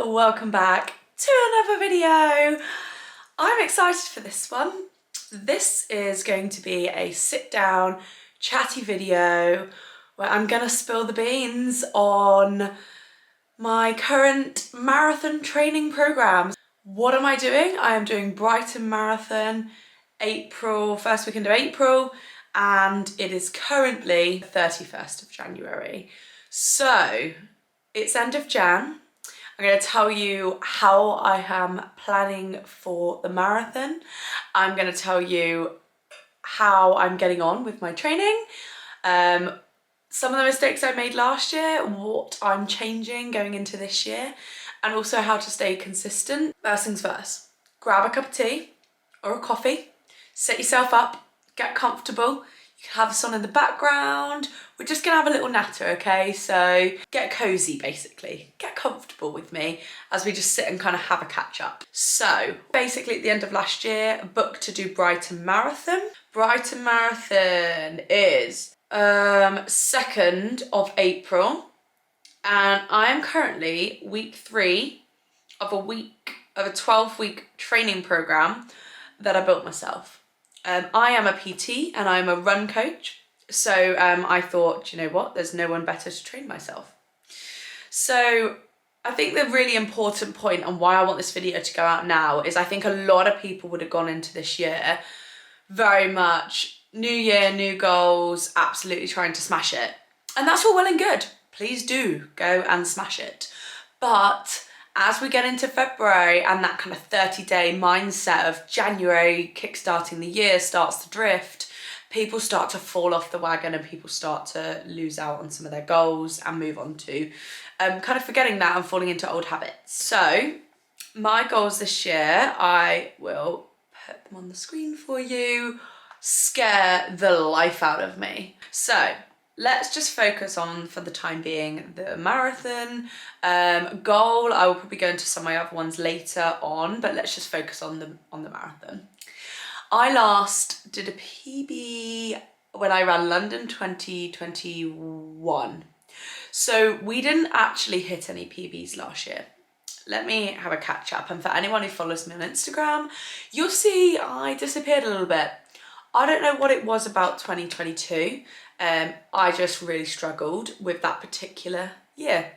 welcome back to another video. I'm excited for this one. This is going to be a sit down chatty video where I'm gonna spill the beans on my current marathon training programs. What am I doing? I am doing Brighton Marathon, first weekend of April, and it is currently 31st of January. So it's end of Jan. I'm going to tell you how I am planning for the marathon. I'm going to tell you how I'm getting on with my training, some of the mistakes I made last year, what I'm changing going into this year, and also how to stay consistent. First things first, grab a cup of tea or a coffee, set yourself up, get comfortable. You can have this on in the background. We're just gonna have a little natter, okay? So get cozy, basically. Get comfortable with me as we just sit and kind of have a catch up. So basically at the end of last year, booked to do Brighton Marathon. Brighton Marathon is 2nd of April. And I am currently week 3 of a 12-week training program that I built myself. I am a PT and I'm a run coach. So I thought, you know what, there's no one better to train myself. So I think the really important point and why I want this video to go out now is I think a lot of people would have gone into this year very much new year, new goals, absolutely trying to smash it. And that's all well and good. Please do go and smash it. But as we get into February and that kind of 30-day mindset of January kickstarting the year starts to drift, people start to fall off the wagon and people start to lose out on some of their goals and move on to kind of forgetting that and falling into old habits. So my goals this year, I will put them on the screen for you, scare the life out of me. So let's just focus on, for the time being, the marathon goal. I will probably go into some of my other ones later on, but let's just focus on the marathon. I last did a PB when I ran London 2021. So we didn't actually hit any PBs last year. Let me have a catch up. And for anyone who follows me on Instagram, you'll see I disappeared a little bit. I don't know what it was about 2022. I just really struggled with that particular year.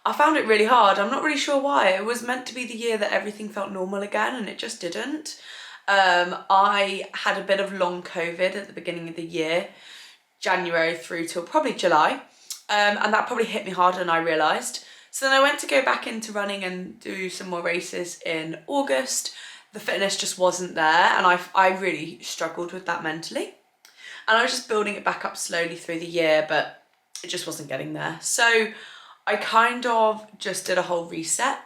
I found it really hard. I'm not really sure why. It was meant to be the year that everything felt normal again and it just didn't. I had a bit of long COVID at the beginning of the year, January through till probably July. And that probably hit me harder than I realised. So then I went to go back into running and do some more races in August. The fitness just wasn't there and I really struggled with that mentally. And I was just building it back up slowly through the year, but it just wasn't getting there. So I kind of just did a whole reset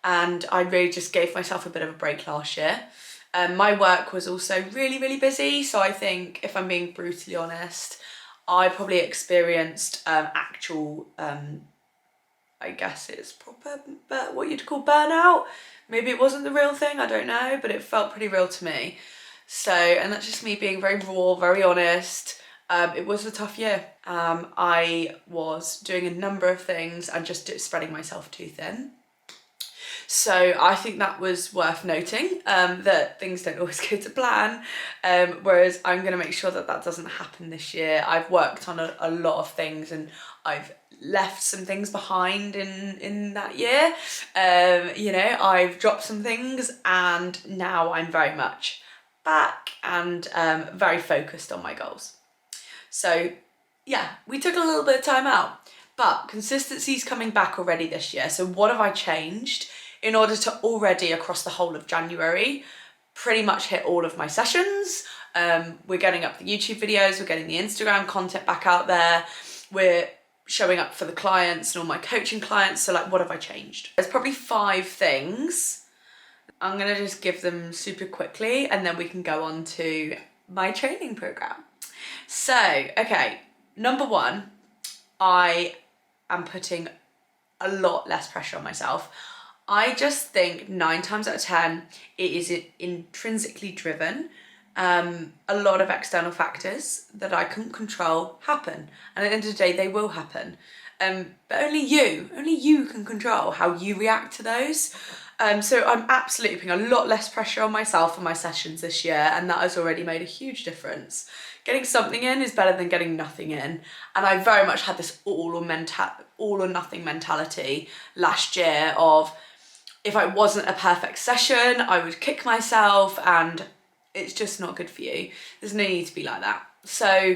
and I really just gave myself a bit of a break last year. My work was also really, really busy. So I think, if I'm being brutally honest, I probably experienced actual, I guess it's proper, but what you'd call burnout. Maybe it wasn't the real thing, I don't know, but it felt pretty real to me. So, and that's just me being very raw, very honest. It was a tough year. I was doing a number of things and just spreading myself too thin. So I think that was worth noting, that things don't always go to plan, whereas I'm going to make sure that that doesn't happen this year. I've worked on a lot of things and I've left some things behind in that year. You know, I've dropped some things and now I'm very much back and very focused on my goals. So yeah, we took a little bit of time out, but consistency's coming back already this year. So what have I changed in order to already across the whole of January pretty much hit all of my sessions? We're getting up the YouTube videos, we're getting the Instagram content back out there, we're showing up for the clients and all my coaching clients. So like, what have I changed? There's probably 5 things. I'm gonna just give them super quickly and then we can go on to my training program. So, okay, number 1, I am putting a lot less pressure on myself. I just think 9 times out of 10, it is intrinsically driven. A lot of external factors that I couldn't control happen. And at the end of the day, they will happen. But only you can control how you react to those. So I'm absolutely putting a lot less pressure on myself for my sessions this year, and that has already made a huge difference. Getting something in is better than getting nothing in. And I very much had this all or nothing mentality last year of, if I wasn't a perfect session, I would kick myself, and it's just not good for you. There's no need to be like that. So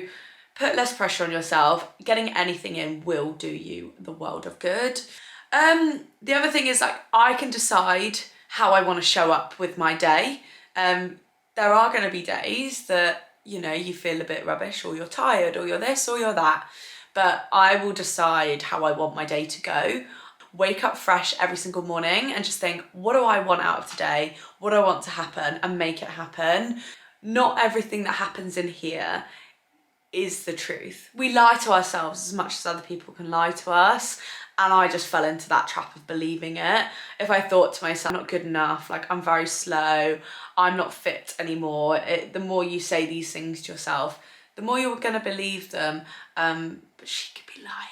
put less pressure on yourself. Getting anything in will do you the world of good. The other thing is, like, I can decide how I want to show up with my day. There are going to be days that, you know, you feel a bit rubbish, or you're tired, or you're this, or you're that. But I will decide how I want my day to go. Wake up fresh every single morning and just think, what do I want out of today? What do I want to happen? And make it happen. Not everything that happens in here is the truth. We lie to ourselves as much as other people can lie to us. And I just fell into that trap of believing it. If I thought to myself, I'm not good enough, like, I'm very slow, I'm not fit anymore, the more you say these things to yourself, the more you're gonna believe them. But she could be lying.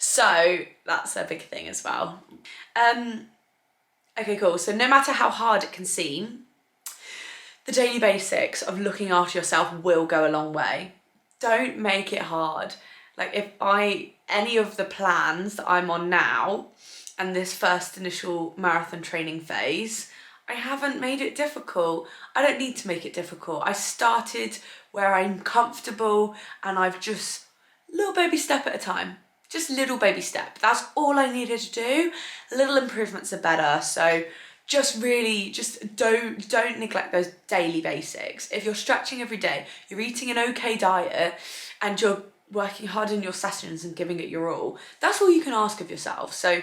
So that's a big thing as well. Okay, cool. So no matter how hard it can seem, the daily basics of looking after yourself will go a long way. Don't make it hard. Like, any of the plans that I'm on now and this first initial marathon training phase, I haven't made it difficult. I don't need to make it difficult. I started where I'm comfortable, and I've just little baby step at a time. Just little baby step. That's all I needed to do. Little improvements are better. So just don't neglect those daily basics. If you're stretching every day, you're eating an okay diet, and you're working hard in your sessions and giving it your all, that's all you can ask of yourself. So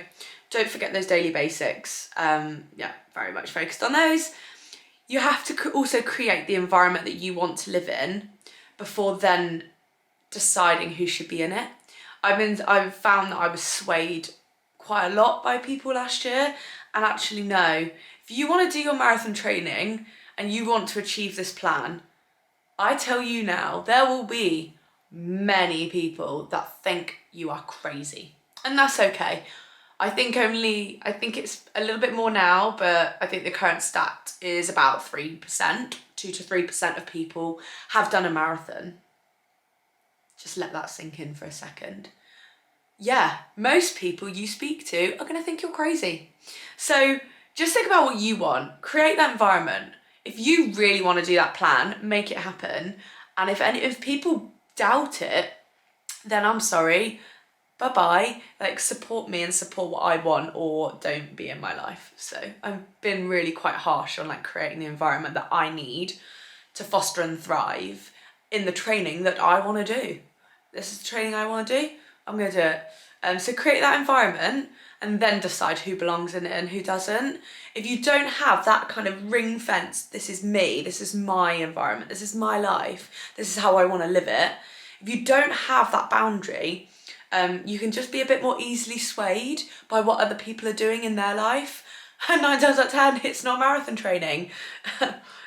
don't forget those daily basics. Yeah, very much focused on those. You have to also create the environment that you want to live in before then deciding who should be in it. I've found that I was swayed quite a lot by people last year, and actually no, if you want to do your marathon training and you want to achieve this plan, I tell you now, there will be many people that think you are crazy, and that's okay. I think it's a little bit more now, but I think the current stat is about 3%, 2 to 3% of people have done a marathon. Just let that sink in for a second. Yeah, most people you speak to are gonna think you're crazy. So just think about what you want, create that environment. If you really wanna do that plan, make it happen. And if people doubt it, then I'm sorry, bye-bye. Like, support me and support what I want, or don't be in my life. So I've been really quite harsh on, like, creating the environment that I need to foster and thrive in the training that I wanna do. This is the training I want to do, I'm going to do it. So create that environment and then decide who belongs in it and who doesn't. If you don't have that kind of ring fence, this is me, this is my environment, this is my life, this is how I want to live it. If you don't have that boundary, you can just be a bit more easily swayed by what other people are doing in their life. And 9 times out of 10, it's not marathon training.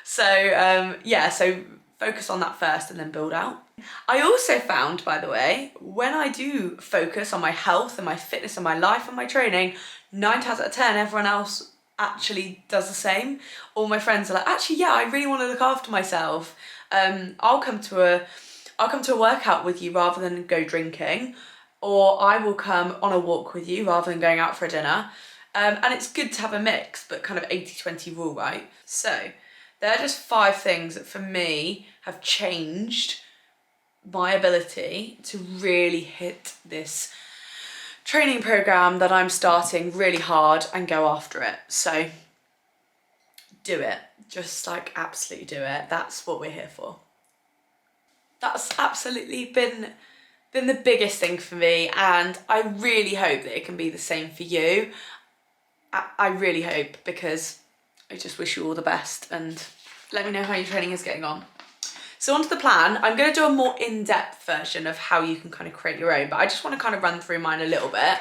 So focus on that first and then build out. I also found, by the way, when I do focus on my health and my fitness and my life and my training, 9 times out of 10, everyone else actually does the same. All my friends are like, actually, yeah, I really want to look after myself. I'll come to a workout with you rather than go drinking, or I will come on a walk with you rather than going out for a dinner. And it's good to have a mix, but kind of 80-20 rule, right? So they're just 5 things that for me have changed my ability to really hit this training program that I'm starting really hard and go after it. So do it. Just, like, absolutely do it. That's what we're here for. That's absolutely been the biggest thing for me, and I really hope that it can be the same for you. I really hope, because I just wish you all the best, and let me know how your training is getting on. So onto the plan. I'm going to do a more in-depth version of how you can kind of create your own, but I just want to kind of run through mine a little bit.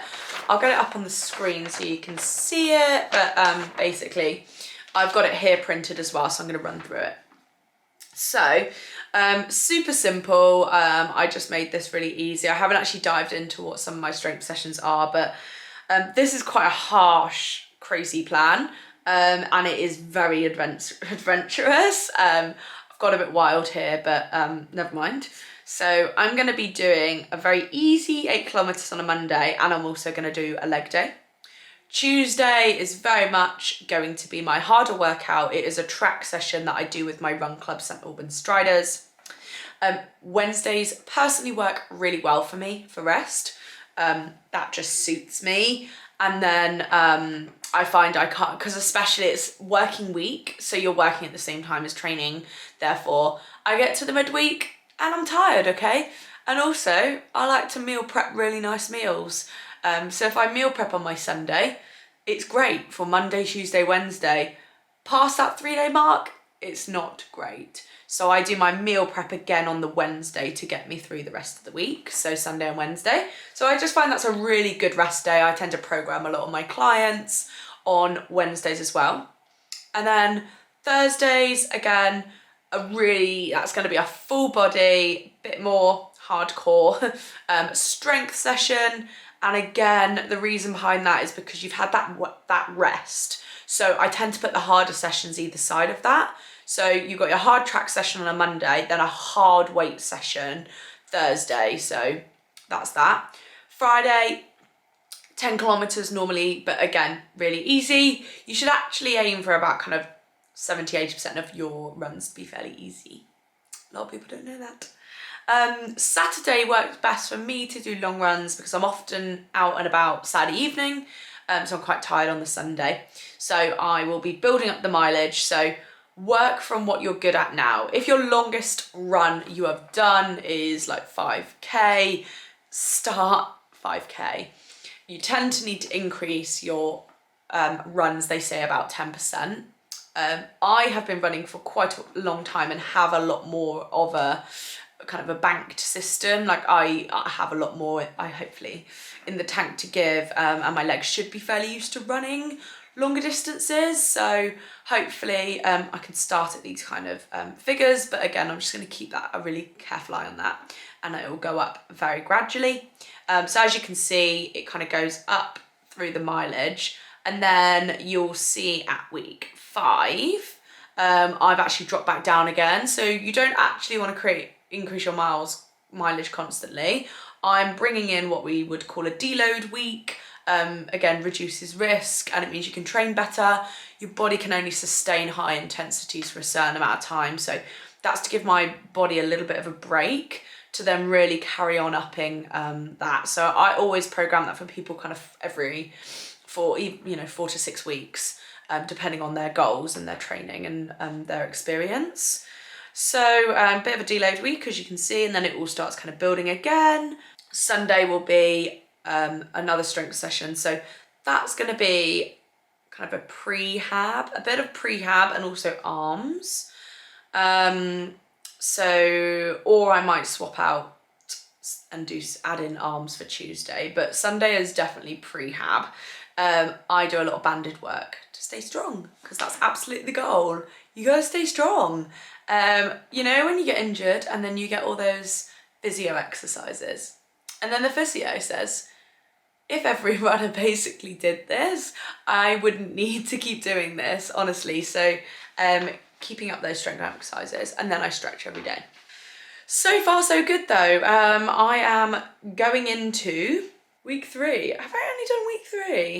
I'll get it up on the screen so you can see it, but basically I've got it here printed as well, so I'm going to run through it. So Super simple. I just made this really easy. I haven't actually dived into what some of my strength sessions are, but this is quite a harsh, crazy plan, and it is very adventurous. I've got a bit wild here, but never mind. So I'm going to be doing a very easy 8 kilometers on a Monday, and I'm also going to do a leg day. Tuesday is very much going to be my harder workout. It is a track session that I do with my run club, St Albans Striders. Wednesdays personally work really well for me for rest. That just suits me. And then I find I can't, because especially it's working week, so you're working at the same time as training. Therefore, I get to the midweek and I'm tired, okay? And also, I like to meal prep really nice meals. So if I meal prep on my Sunday, it's great for Monday, Tuesday, Wednesday. Past that 3-day mark, it's not great. So I do my meal prep again on the Wednesday to get me through the rest of the week. So Sunday and Wednesday. So I just find that's a really good rest day. I tend to program a lot of my clients on Wednesdays as well. And then Thursdays, again, that's going to be a full body, bit more hardcore strength session. And again, the reason behind that is because you've had that rest. So I tend to put the harder sessions either side of that. So you've got your hard track session on a Monday, then a hard weight session Thursday. So that's that. Friday, 10 kilometers normally, but again, really easy. You should actually aim for about kind of 70-80% of your runs to be fairly easy. A lot of people don't know that. Saturday works best for me to do long runs because I'm often out and about Saturday evening, so I'm quite tired on the Sunday. So I will be building up the mileage, so work from what you're good at now. If your longest run you have done is like 5k, start 5k. You tend to need to increase your runs, they say about 10%. I have been running for quite a long time and have a lot more of a kind of a banked system. Like I have a lot more, hopefully, in the tank to give, and my legs should be fairly used to running longer distances. So hopefully I can start at these kind of figures, but again, I'm just going to keep a really careful eye on that, and it will go up very gradually. So as you can see, it kind of goes up through the mileage, and then you'll see at week 5, I've actually dropped back down again. So you don't actually want to increase your mileage constantly. I'm bringing in what we would call a deload week. Again, reduces risk, and it means you can train better. Your body can only sustain high intensities for a certain amount of time. So that's to give my body a little bit of a break to then really carry on upping that. So I always program that for people kind of every 4 to 6 weeks, depending on their goals and their training and their experience. So a bit of a delayed week, as you can see, and then it all starts kind of building again. Sunday will be another strength session. So that's going to be kind of a bit of prehab and also arms. Or I might swap out and add in arms for Tuesday, but Sunday is definitely prehab. I do a lot of banded work to stay strong, because that's absolutely the goal. You gotta stay strong. When you get injured and then you get all those physio exercises, and then the physio says, if every runner basically did this, I wouldn't need to keep doing this, honestly. So keeping up those strength exercises, and then I stretch every day. So far so good though. I am going into week 3. Have I only done week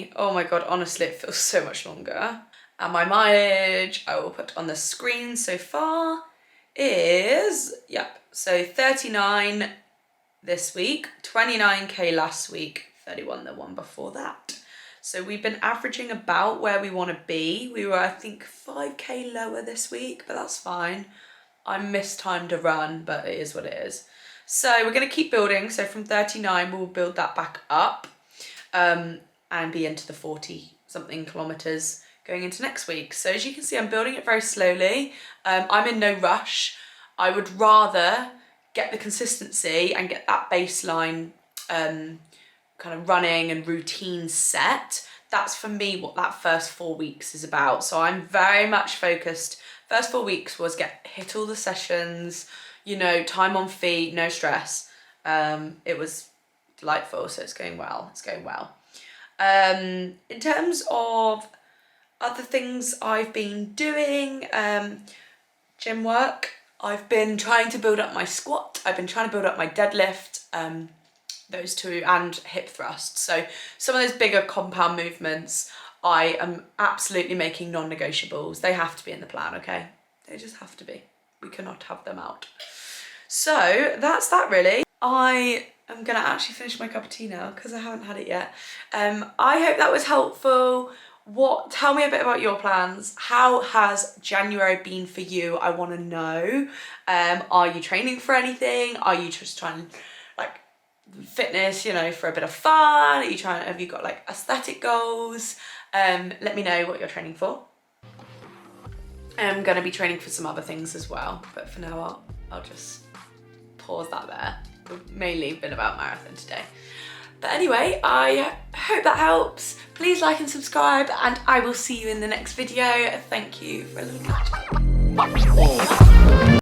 3? Oh my God, honestly, it feels so much longer. And my mileage, I will put on the screen so far, is, so 39 this week, 29k last week, 31 the one before that. So we've been averaging about where we want to be. We were, I think, 5k lower this week, but that's fine. I mistimed a run, but it is what it is. So we're going to keep building. So from 39, we'll build that back up and be into the 40 something kilometers going into next week. So as you can see, I'm building it very slowly. I'm in no rush. I would rather get the consistency and get that baseline kind of running and routine set. That's for me what that first 4 weeks is about. So I'm very much focused. First 4 weeks was hit all the sessions, you know, time on feet, no stress. It was delightful, so it's going well. It's going well. In terms of other things I've been doing, gym work. I've been trying to build up my squat. I've been trying to build up my deadlift, those two, and hip thrust. So some of those bigger compound movements, I am absolutely making non-negotiables. They have to be in the plan, okay? They just have to be. We cannot have them out. So that's that really. I am gonna actually finish my cup of tea now because I haven't had it yet. I hope that was helpful. Tell me a bit about your plans. How has January been for you? I want to know. Are you training for anything? Are you just trying like fitness, you know, for a bit of fun? Have you got like aesthetic goals? Let me know what you're training for. I'm going to be training for some other things as well, but for now I'll just pause that there. We've mainly been about marathon today. But anyway, I hope that helps. Please like and subscribe, and I will see you in the next video. Thank you for a little catch up.